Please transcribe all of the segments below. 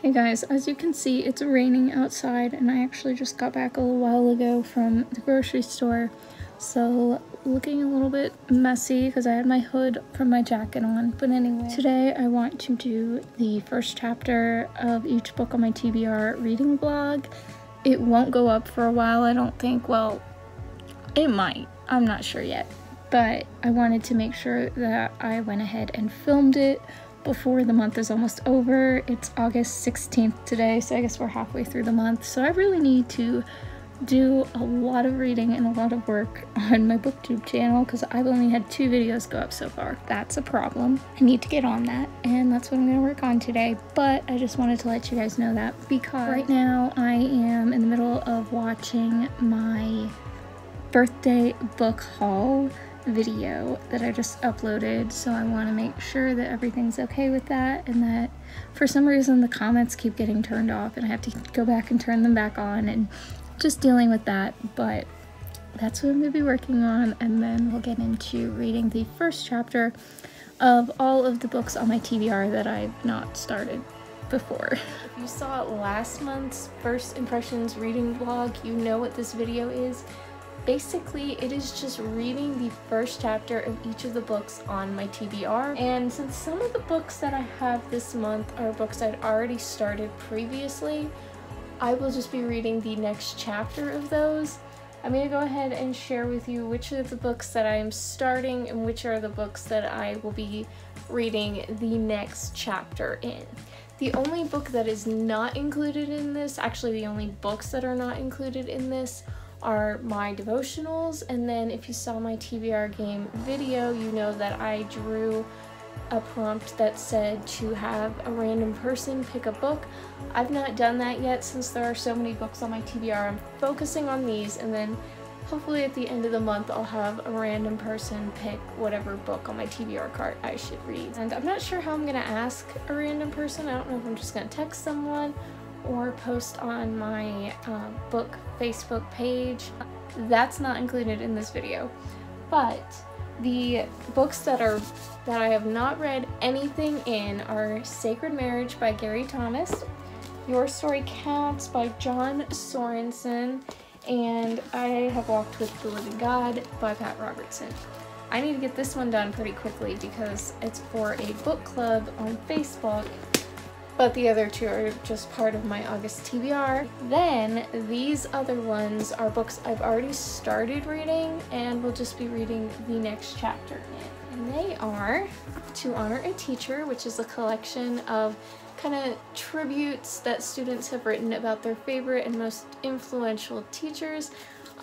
Hey guys, as you can see, it's raining outside, and I actually just got back a little while ago from the grocery store, so looking a little bit messy because I had my hood from my jacket on. But anyway, today I want to do the first chapter of each book on my TBR reading blog. It won't go up for a while, I don't think. Well, it might. I'm not sure yet. But I wanted to make sure that I went ahead and filmed it before the month is almost over. It's August 16th today, so I guess we're halfway through the month. So I really need to do a lot of reading and a lot of work on my booktube channel because I've only had 2 videos go up so far. That's a problem. I need to get on that, and that's what I'm going to work on today. But I just wanted to let you guys know that because right now I am in the middle of watching my birthday book haul video that I just uploaded, so I want to make sure that everything's okay with that, and that for some reason the comments keep getting turned off and I have to go back and turn them back on, and just dealing with that. But that's what I'm going to be working on, and then we'll get into reading the first chapter of all of the books on my TBR that I've not started before. If you saw last month's first impressions reading vlog, you know what this video is. Basically, it is just reading the first chapter of each of the books on my TBR, and since some of the books that I have this month are books I'd already started previously, I will just be reading the next chapter of those. I'm going to go ahead and share with you which are the books that I am starting and which are the books that I will be reading the next chapter in. The only book that is not included in this, actually the only books that are not included in this, are my devotionals. And then if you saw my TBR game video, you know that I drew a prompt that said to have a random person pick a book. I've not done that yet since there are so many books on my TBR. I'm focusing on these, and then hopefully at the end of the month I'll have a random person pick whatever book on my TBR card I should read. And I'm not sure how I'm gonna ask a random person. I don't know if I'm just gonna text someone or post on my book Facebook page. That's not included in this video. But the books that I have not read anything in are Sacred Marriage by Gary Thomas, Your Story Counts by John Sorensen, and I Have Walked with the Living God by Pat Robertson. I need to get this one done pretty quickly because it's for a book club on Facebook, but the other 2 are just part of my August TBR. Then these other ones are books I've already started reading and will just be reading the next chapter in. And they are To Honor a Teacher, which is a collection of kind of tributes that students have written about their favorite and most influential teachers.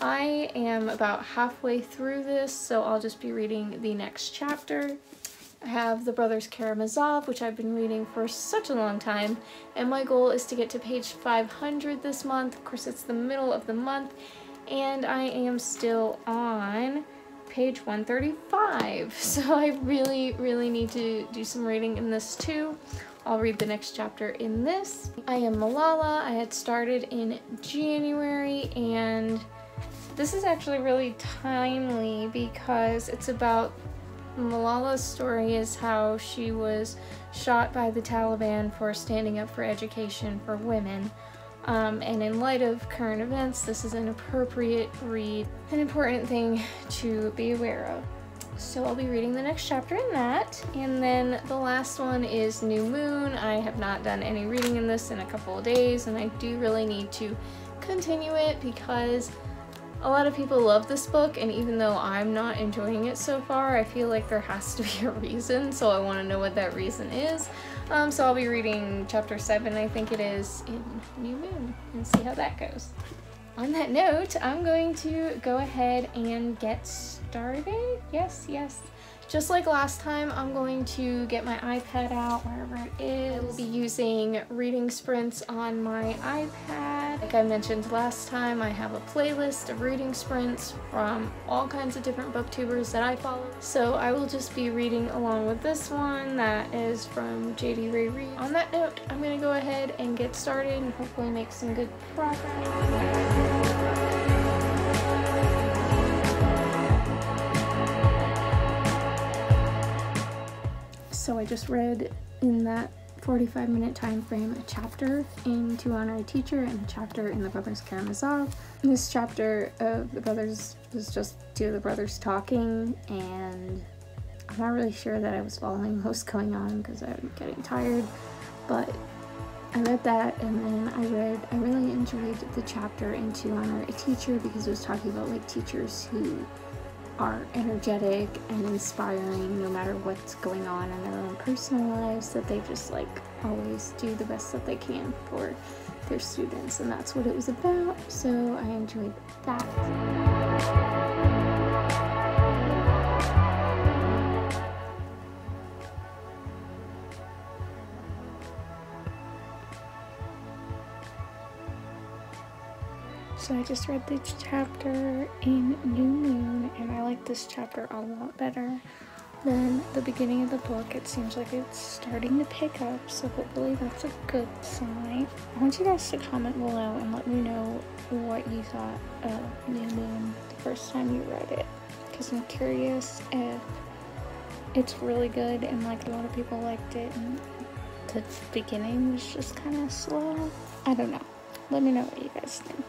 I am about halfway through this, so I'll just be reading the next chapter. I have the Brothers Karamazov, which I've been reading for such a long time, and my goal is to get to page 500 this month. Of course, it's the middle of the month, and I am still on page 135, so I really need to do some reading in this too. I'll read the next chapter in this. I Am Malala. I had started in January, and this is actually really timely because it's about Malala's story is how she was shot by the Taliban for standing up for education for women. And in light of current events, this is an appropriate read, an important thing to be aware of. So I'll be reading the next chapter in that. And then the last one is New Moon. I have not done any reading in this in a couple of days, and I do really need to continue it because a lot of people love this book, and even though I'm not enjoying it so far, I feel like there has to be a reason, so I want to know what that reason is. So I'll be reading chapter 7, I think it is, in New Moon, and see how that goes. On that note, I'm going to go ahead and get started. Yes. Just like last time, I'm going to get my iPad out wherever it is. I will be using reading sprints on my iPad. Like I mentioned last time, I have a playlist of reading sprints from all kinds of different booktubers that I follow. So I will just be reading along with this one that is from J.D. Ray Reid. On that note, I'm going to go ahead and get started and hopefully make some good progress. So I just read in that 45-minute time frame a chapter in To Honor a Teacher and a chapter in the Brothers Karamazov. This chapter of the brothers was just two of the brothers talking, and I'm not really sure that I was following what was going on because I'm getting tired, but I read that, and then I really enjoyed the chapter in To Honor a Teacher because it was talking about like teachers who are energetic and inspiring no matter what's going on in their own personal lives, that they just like always do the best that they can for their students, and that's what it was about, so I enjoyed that. So I just read this chapter in New Moon, and I like this chapter a lot better than the beginning of the book. It seems like it's starting to pick up, so hopefully that's a good sign. I want you guys to comment below and let me know what you thought of New Moon the first time you read it, because I'm curious if it's really good and like a lot of people liked it and the beginning was just kind of slow. I don't know. Let me know what you guys think.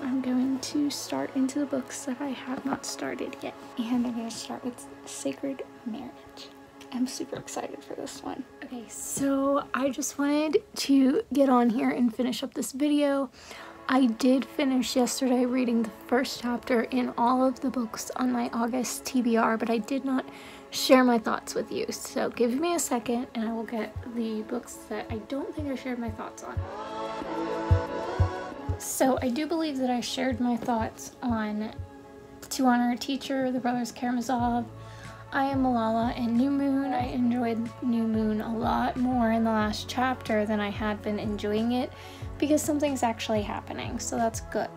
I'm going to start into the books that I have not started yet, and I'm going to start with Sacred Marriage. I'm super excited for this one. Okay, so I just wanted to get on here and finish up this video. I did finish yesterday reading the first chapter in all of the books on my August TBR, but I did not share my thoughts with you. So give me a second and I will get the books that I don't think I shared my thoughts on. So I do believe that I shared my thoughts on To Honor a Teacher, the Brothers Karamazov, I Am Malala, and New Moon. I enjoyed New Moon a lot more in the last chapter than I had been enjoying it because something's actually happening, so that's good.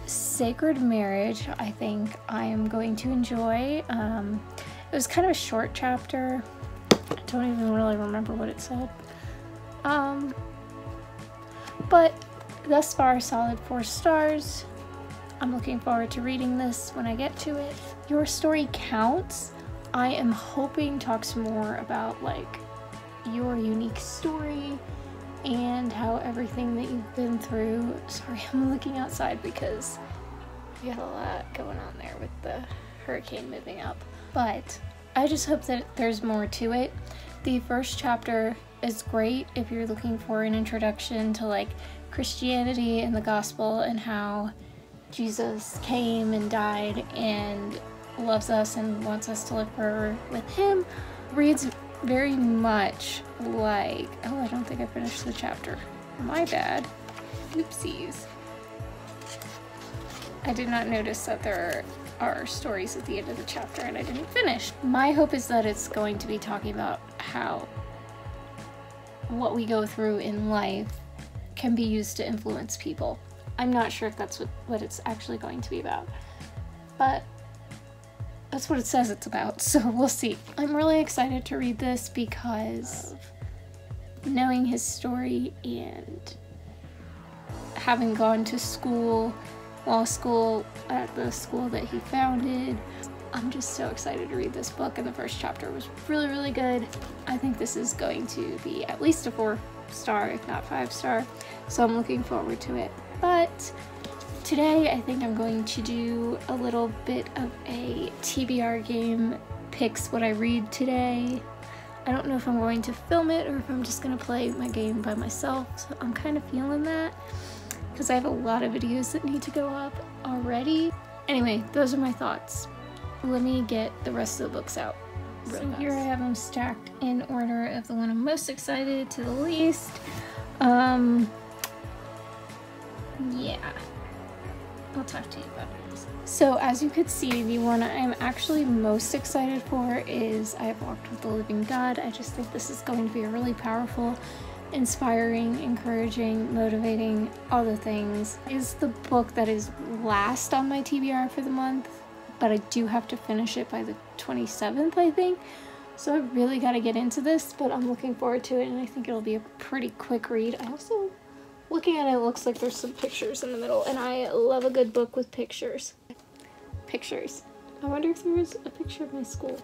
Sacred Marriage, I think I am going to enjoy. It was kind of a short chapter. I don't even really remember what it said. But thus far, solid 4 stars. I'm looking forward to reading this when I get to it. Your Story Counts, I am hoping talks more about like your unique story and how everything that you've been through. Sorry, I'm looking outside because we got a lot going on there with the hurricane moving up. But I just hope that there's more to it. The first chapter is great if you're looking for an introduction to like Christianity and the gospel and how Jesus came and died and loves us and wants us to live forever with him. Reads very much like, oh, I don't think I finished the chapter. My bad. Oopsies. I did not notice that there are stories at the end of the chapter and I didn't finish. My hope is that it's going to be talking about how what we go through in life can be used to influence people. I'm not sure if that's what it's actually going to be about, but that's what it says it's about, so we'll see. I'm really excited to read this because of knowing his story and having gone to school, law school, at the school that he founded. I'm just so excited to read this book, and the first chapter was really, really good. I think this is going to be at least a 4-star, if not 5-star, so I'm looking forward to it. But today I think I'm going to do a little bit of a TBR game, picks what I read today. I don't know if I'm going to film it or if I'm just going to play my game by myself, so I'm kind of feeling that because I have a lot of videos that need to go up already. Anyway, those are my thoughts. Let me get the rest of the books out. So here I have them stacked in order of the one I'm most excited to the least. Yeah, I'll talk to you about it. So as you could see, the one I'm actually most excited for is I Have Walked with the Living God. I just think this is going to be a really powerful, inspiring, encouraging, motivating, all the things. Is the book that is last on my TBR for the month, but I do have to finish it by the 27th, I think. So I really got to get into this, but I'm looking forward to it, and I think it'll be a pretty quick read. I also, looking at it, looks like there's some pictures in the middle, and I love a good book with pictures. Pictures. I wonder if there was a picture of my school.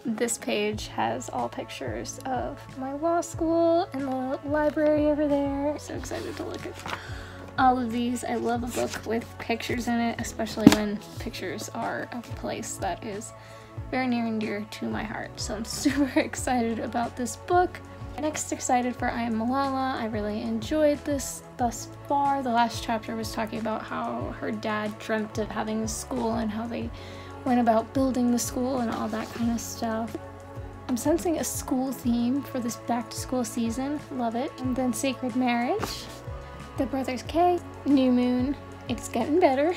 This page has all pictures of my law school and the library over there. So excited to look at all of these. I love a book with pictures in it, especially when pictures are of a place that is very near and dear to my heart. So I'm super excited about this book. Next, excited for I Am Malala. I really enjoyed this thus far. The last chapter was talking about how her dad dreamt of having a school and how they went about building the school and all that kind of stuff. I'm sensing a school theme for this back to school season. Love it. And then Sacred Marriage, the Brothers K, New Moon, It's Getting Better.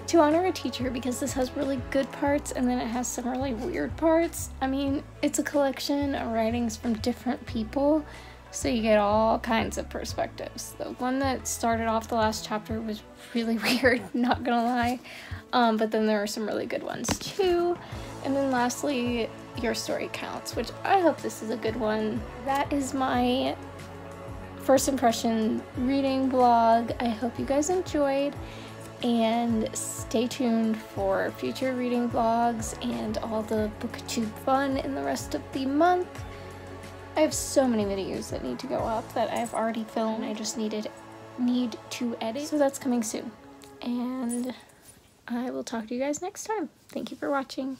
To honor a teacher, because this has really good parts and then it has some really weird parts. I mean, it's a collection of writings from different people, so you get all kinds of perspectives. The one that started off the last chapter was really weird, not gonna lie, but then there are some really good ones too. And then lastly, Your Story Counts, which I hope this is a good one. That is my first impression reading vlog. I hope you guys enjoyed, and stay tuned for future reading vlogs and all the booktube fun in the rest of the month. I have so many videos that need to go up that I've already filmed. I just need to edit, so that's coming soon. And I will talk to you guys next time. Thank you for watching.